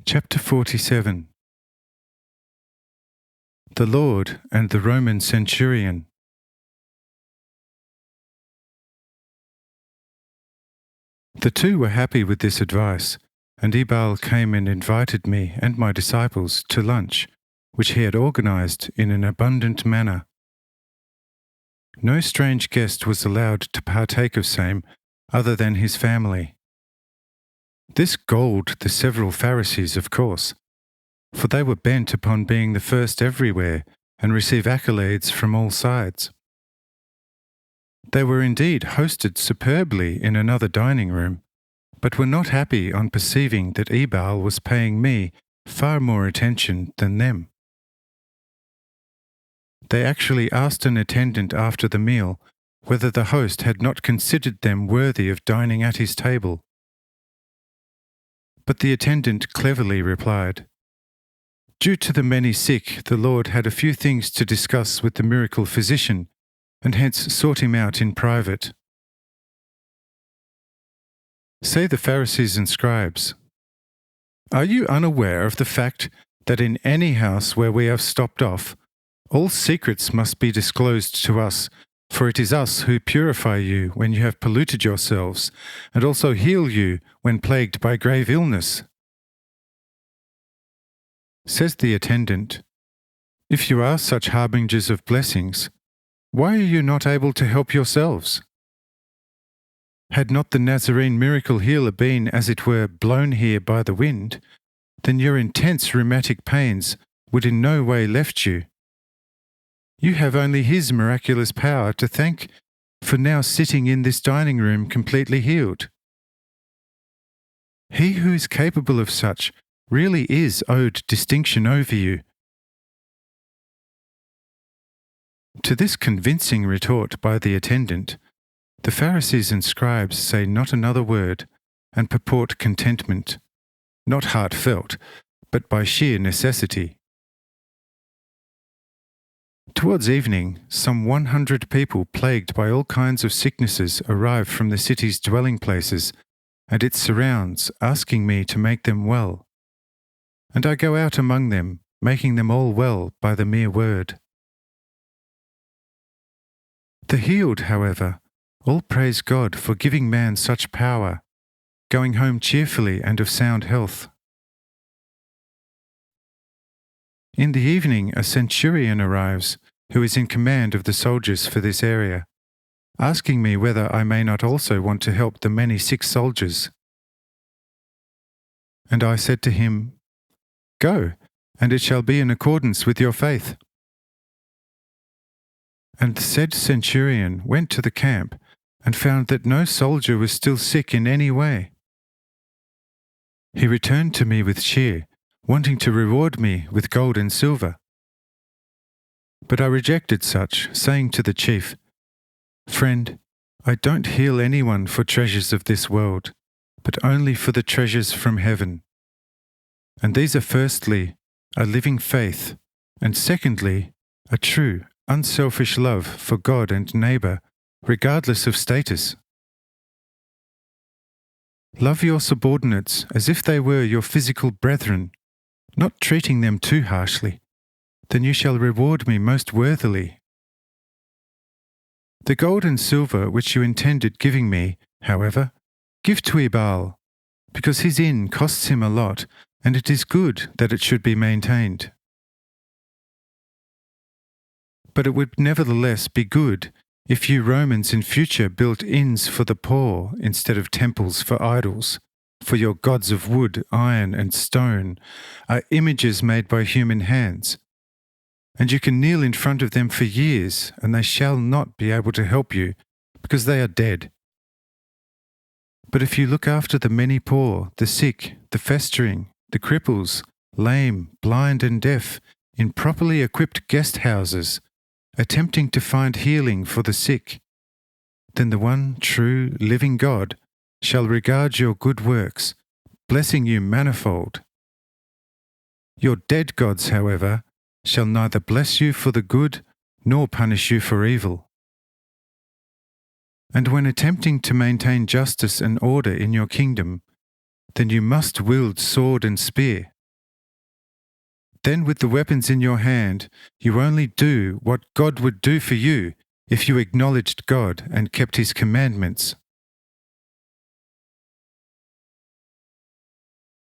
Chapter 47. The Lord and the Roman Centurion. The two were happy with this advice, and Ebal came and invited me and my disciples to lunch, which he had organized in an abundant manner. No strange guest was allowed to partake of same other than his family. This galled the several Pharisees, of course, for they were bent upon being the first everywhere and receive accolades from all sides. They were indeed hosted superbly in another dining room, but were not happy on perceiving that Ebal was paying me far more attention than them. They actually asked an attendant after the meal whether the host had not considered them worthy of dining at his table. But the attendant cleverly replied, "Due to the many sick, the Lord had a few things to discuss with the miracle physician, and hence sought him out in private." Say the Pharisees and scribes, "Are you unaware of the fact that in any house where we have stopped off, all secrets must be disclosed to us, for it is us who purify you when you have polluted yourselves, and also heal you when plagued by grave illness?" Says the attendant, "If you are such harbingers of blessings, why are you not able to help yourselves? Had not the Nazarene miracle healer been, as it were, blown here by the wind, then your intense rheumatic pains would in no way left you. You have only his miraculous power to thank for now sitting in this dining room completely healed. He who is capable of such really is owed distinction over you." To this convincing retort by the attendant, the Pharisees and scribes say not another word, and purport contentment, not heartfelt, but by sheer necessity. Towards evening, some 100 people plagued by all kinds of sicknesses arrive from the city's dwelling places and its surrounds, asking me to make them well. And I go out among them, making them all well by the mere word. The healed, however, all praise God for giving man such power, going home cheerfully and of sound health. In the evening, a centurion arrives, who is in command of the soldiers for this area, asking me whether I may not also want to help the many sick soldiers. And I said to him, "Go, and it shall be in accordance with your faith." And the said centurion went to the camp and found that no soldier was still sick in any way. He returned to me with cheer, wanting to reward me with gold and silver. But I rejected such, saying to the chief, "Friend, I don't heal anyone for treasures of this world, but only for the treasures from heaven. And these are firstly, a living faith, and secondly, a true, unselfish love for God and neighbour, regardless of status. Love your subordinates as if they were your physical brethren, not treating them too harshly. Then you shall reward me most worthily. The gold and silver which you intended giving me, however, give to Ebal, because his inn costs him a lot, and it is good that it should be maintained. But it would nevertheless be good if you Romans in future built inns for the poor instead of temples for idols, for your gods of wood, iron, and stone are images made by human hands, and you can kneel in front of them for years, and they shall not be able to help you, because they are dead. But if you look after the many poor, the sick, the festering, the cripples, lame, blind, and deaf, in properly equipped guest houses, attempting to find healing for the sick, then the one true, living God shall regard your good works, blessing you manifold. Your dead gods, however, shall neither bless you for the good nor punish you for evil. And when attempting to maintain justice and order in your kingdom, then you must wield sword and spear, Then with the weapons in your hand, you only do what God would do for you if you acknowledged God and kept his commandments.